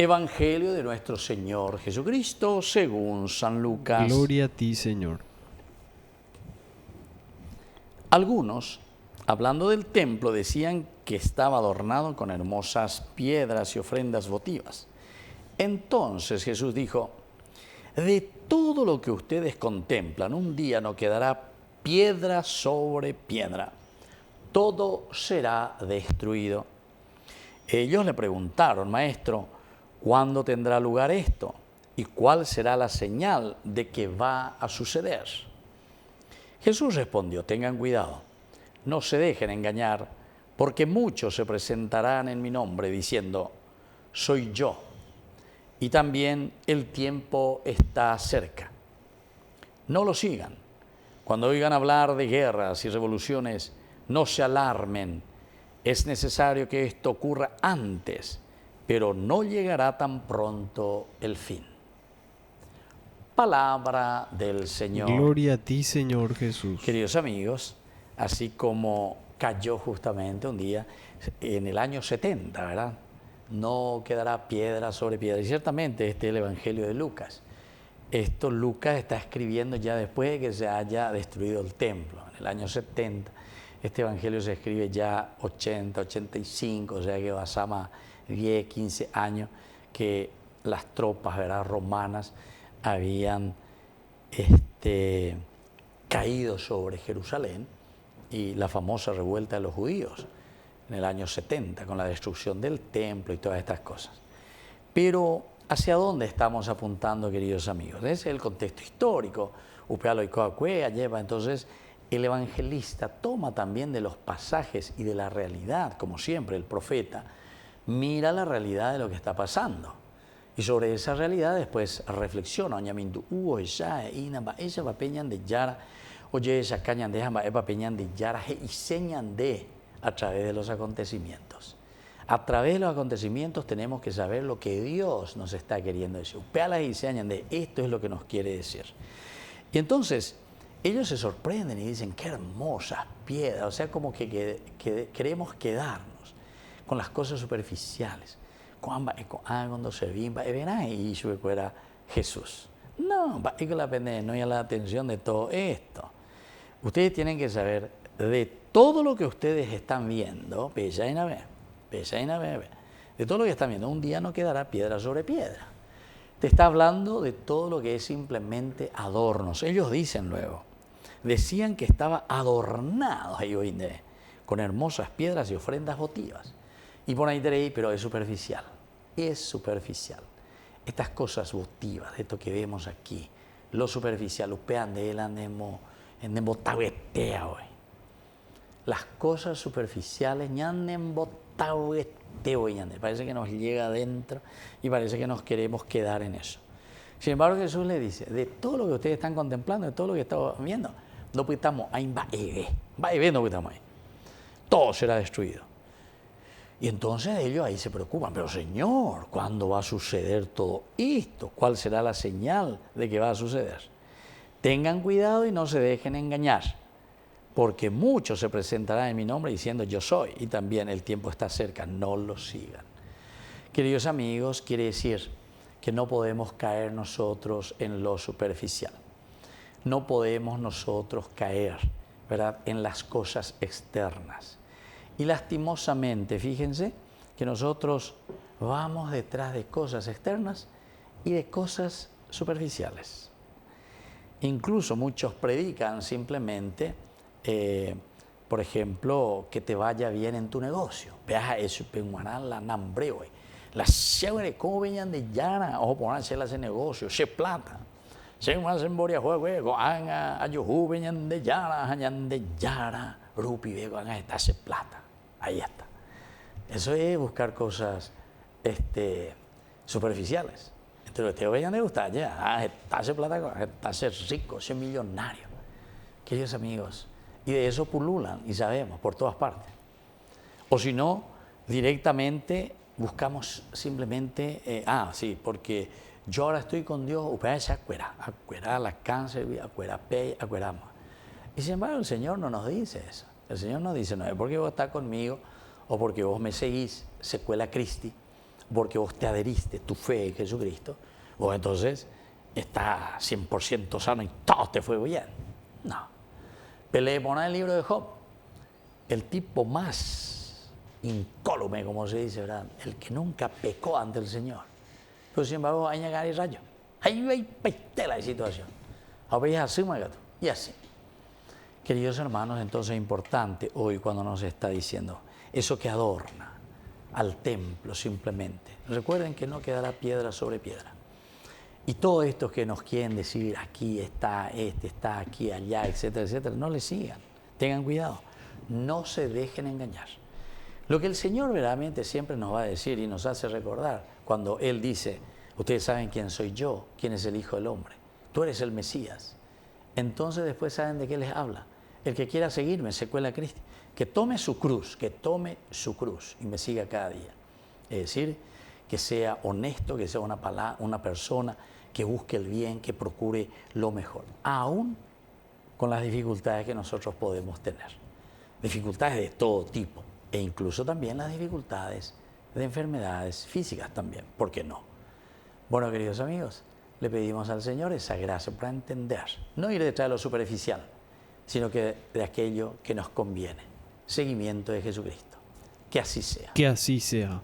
Evangelio de nuestro Señor Jesucristo según San Lucas. Gloria a ti, Señor. Algunos, hablando del templo, decían que estaba adornado con hermosas piedras y ofrendas votivas. Entonces Jesús dijo: de todo lo que ustedes contemplan, un día no quedará piedra sobre piedra. Todo será destruido. Ellos le preguntaron: Maestro, ¿cuándo tendrá lugar esto? ¿Y cuál será la señal de que va a suceder? Jesús respondió: tengan cuidado, no se dejen engañar, porque muchos se presentarán en mi nombre diciendo: soy yo. Y también el tiempo está cerca. No lo sigan. Cuando oigan hablar de guerras y revoluciones, no se alarmen. Es necesario que esto ocurra antes, pero no llegará tan pronto el fin. Palabra del Señor. Gloria a ti, Señor Jesús. Queridos amigos, así como cayó justamente un día en el año 70, ¿verdad? No quedará piedra sobre piedra. Y ciertamente este es el Evangelio de Lucas. Esto Lucas está escribiendo ya después de que se haya destruido el templo, en el año 70. Este Evangelio se escribe ya 80, 85, o sea que pasamos 10, 15 años que las tropas, ¿verdad?, romanas habían caído sobre Jerusalén, y la famosa revuelta de los judíos en el año 70 con la destrucción del templo y todas estas cosas. Pero ¿hacia dónde estamos apuntando, queridos amigos? Ese es el contexto histórico. Entonces el evangelista toma también de los pasajes y de la realidad, como siempre el profeta mira la realidad de lo que está pasando. Y sobre esa realidad después reflexiona. A través de los acontecimientos. A través de los acontecimientos tenemos que saber lo que Dios nos está queriendo decir. Esto es lo que nos quiere decir. Y entonces ellos se sorprenden y dicen: qué hermosas piedras. O sea, como que queremos quedarnos con las cosas superficiales. Cuando se vimba, y era Jesús. No, no hay la atención de todo esto. Ustedes tienen que saber de todo lo que ustedes están viendo, de todo lo que están viendo, un día no quedará piedra sobre piedra. Te está hablando de todo lo que es simplemente adornos. Ellos dicen luego, decían que estaba adornado con hermosas piedras y ofrendas votivas. Y por ahí diréis: pero es superficial. Es superficial. Estas cosas votivas, esto que vemos aquí, lo superficial, upean de él andemos hoy. Las cosas superficiales parece que nos llega adentro y parece que nos queremos quedar en eso. Sin embargo, Jesús le dice: de todo lo que ustedes están contemplando, de todo lo que están viendo, no estamos ahí, todo será destruido. Y entonces ellos ahí se preocupan: pero Señor, ¿cuándo va a suceder todo esto? ¿Cuál será la señal de que va a suceder? Tengan cuidado y no se dejen engañar, porque muchos se presentarán en mi nombre diciendo: yo soy, y también el tiempo está cerca, no lo sigan. Queridos amigos, quiere decir que no podemos caer nosotros en lo superficial. No podemos nosotros caer, ¿verdad?, en las cosas externas. Y lastimosamente, fíjense que nosotros vamos detrás de cosas externas y de cosas superficiales. Incluso muchos predican simplemente, por ejemplo, que te vaya bien en tu negocio. ¿Cómo venían de Yara? Ojo, por hacer ese negocio, se plata. Se más en Boria Juego, a Yohu venían de Yara, Rupi, vego, esta se plata. Ahí está. Eso es buscar cosas superficiales. Entonces, te vayan a gustar ya, está se plata, está ser rico, ser millonario. Queridos amigos, y de eso pululan, y sabemos, por todas partes. O si no, directamente buscamos simplemente, porque yo ahora estoy con Dios, acuera la cáncer, acuera pey, acuera más. Y sin embargo, el Señor no nos dice eso. El Señor nos dice: no es porque vos estás conmigo o porque vos me seguís, secuela Cristi, porque vos te adheriste tu fe en Jesucristo, vos entonces estás 100% sano y todo te fue bien. No. Peleemos en el libro de Job. El tipo más incólume, como se dice, ¿verdad? El que nunca pecó ante el Señor. Pero sin embargo, hay llegar y rayo. Ahí hay peitela de situación. Ahora es así, gato. Y así. Queridos hermanos, entonces es importante hoy cuando nos está diciendo eso que adorna al templo simplemente. Recuerden que no quedará piedra sobre piedra. Y todo esto que nos quieren decir, aquí está, está aquí, allá, etcétera, etcétera, no le sigan. Tengan cuidado. No se dejen engañar. Lo que el Señor verdaderamente siempre nos va a decir y nos hace recordar cuando Él dice, ustedes saben quién soy yo, quién es el Hijo del Hombre, tú eres el Mesías. Entonces después saben de qué les habla. El que quiera seguirme, se cuela a Cristo, que tome su cruz y me siga cada día. Es decir, que sea honesto, que sea una persona que busque el bien, que procure lo mejor, aún con las dificultades que nosotros podemos tener. Dificultades de todo tipo, e incluso también las dificultades de enfermedades físicas también, ¿por qué no? Bueno, queridos amigos, le pedimos al Señor esa gracia para entender, no ir detrás de lo superficial, sino que de aquello que nos conviene. Seguimiento de Jesucristo. Que así sea. Que así sea.